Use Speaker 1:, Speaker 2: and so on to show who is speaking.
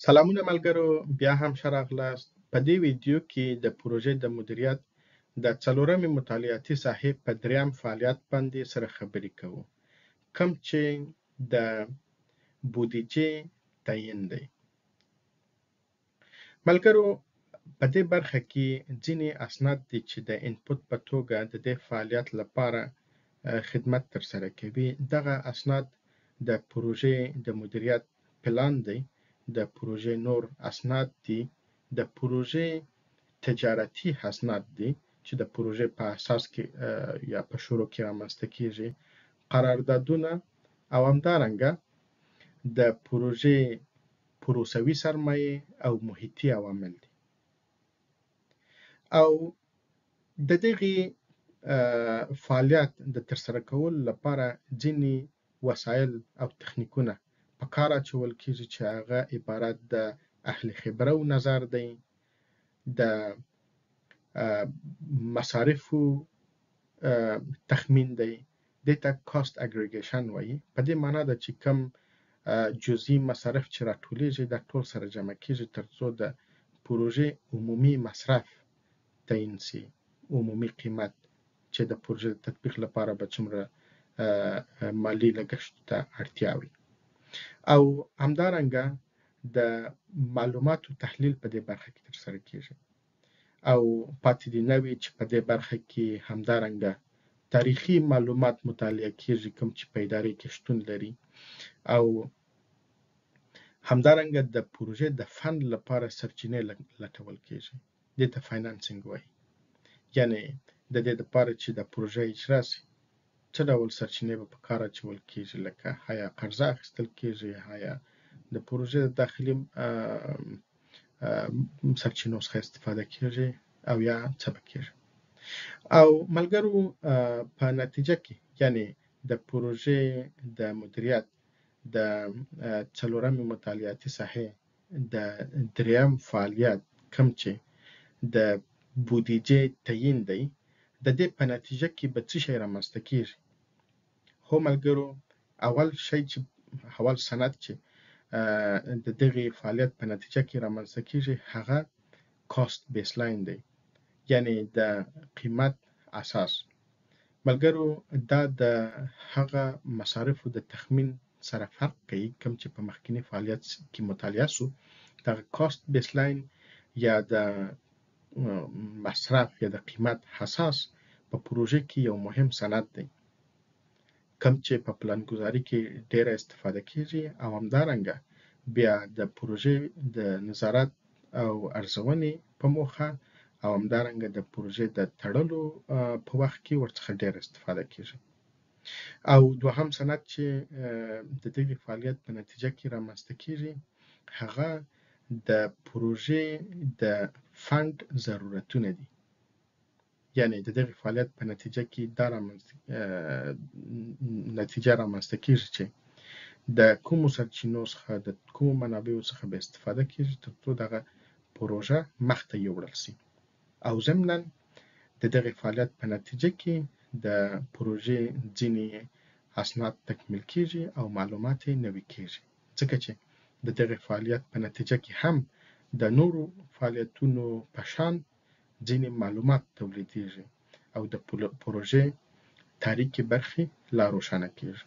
Speaker 1: سلامونه ملګرو، بیا هم ښه راغلاست. په دې ویډیو کې د پروژې د مدیریت د څلورمې مطالعاتي ساحې په دریم فعالیت باندې سره خبرې کوو، کوم چې د بودیجې تعیین دی. ملګرو، په دې برخه کې ځینې اسناد دي چې د انپوټ په توګه د دې فعالیت لپاره خدمت ترسره کوي. دغه اسناد د پروژې د مدیریت پلان دی، د پروژې نور اسناد دي، د پروژې تجارتي اسناد دي چې د پروژې په اساس کې یا په شروع کې رامنځته کیږي، قراردادونه او همدارنګه د پروژې پروسوي سرمایې او محیطي عوامل دي. او د دغې فعالیت د ترسره کولو لپاره ځینې وسایل او تخنیکونه په کار اچول کیږي چې هغه عبارت د اهل خبره و نظر دی، د مصارفو تخمین دی، دې ته کاست اګریګیشن وایي. په دې معنا ده چې کم جزئی مصارف چې راټولیږي دا ټول سره جمع کیږي ترڅو د پروژې عمومي مصرف تعیین شي، عمومي قیمت چې د پروژې د تطبیق لپاره به څومره مالی لګښت ته اړتیا وي. او همدارنګه د معلوماتو تحلیل په دې برخه کې ترسره کیږي. او پاتې دې نه وي چې په دې برخه کې همدارنګه تاریخي معلومات مطالعه کیږي، کوم چې په ادارې کې شتون لري. او همدارنګه د پروژې د فند لپاره سرچینې لټول کیږي، دې ته فاینانسینګ وایي. یعنی د دې لپاره چې د پروژې اجرا شي څه ډول سرچینې به په کار اچول کیږي، لکه آیا قرضه اخیستل کیږي، آیا د پروژې د داخلي سرچینو څخه استفاده کیږي او یا څه به کیږي. او ملګرو، په نتیجه کې یعنی د پروژې د مدیریت د څلورمې مطالعاتي ساحې د دریم فعالیت کوم چې د بودیجې تعیین دی، د دې په نتیجه کې به څه شی رامنځته کیږي؟ هو ملګرو، اول سند چې د دغې فعالیت په نتیجه کې رامنځته کیږي هغه کاست بیسلاین دی، یعنی د قیمت اساس. ملګرو، دا د هغه مصارفو د تخمین سره فرق کوي کوم چې په مخکینی فعالیت کې مطالعه شو. دغه کاست بیسلاین یا د مصرف یا د قیمت اساس په پروژې کې یو مهم سند دی کوم چې په پلانګذاري کې ډیره استفاده کیږي. او همدارنګه بیا د پروژې د نظارت او ارزونې په موخه او همدارنګه د پروژې د تړلو په وخت کې ورڅخه ډیره استفاده کیږي. او دوهم سند چې د دغې فعالیت په نتیجه کې رامنځته کیږي هغه د پروژې د فند ضرورتونه دي. یعنی د دغې فعالیت په نتیجه کې دا نتیجه رامنځته کیږي چې د کومو سرچینو څخه د کومو منابعو څخه به استفاده کیږي ترڅو دغه پروژه مخته یوړل شي. او ضمناً د دغې فعالیت په نتیجه کې د پروژې ځینې اسناد تکمیل کیږي او معلومات یې نوي کیږي، ځکه چې د دغې فعالیت په نتیجه کې هم د نورو فعالیتونو په شان ځینې معلومات تولیدیږي او د پروژې تاریکې برخې لا روښانه کیږي.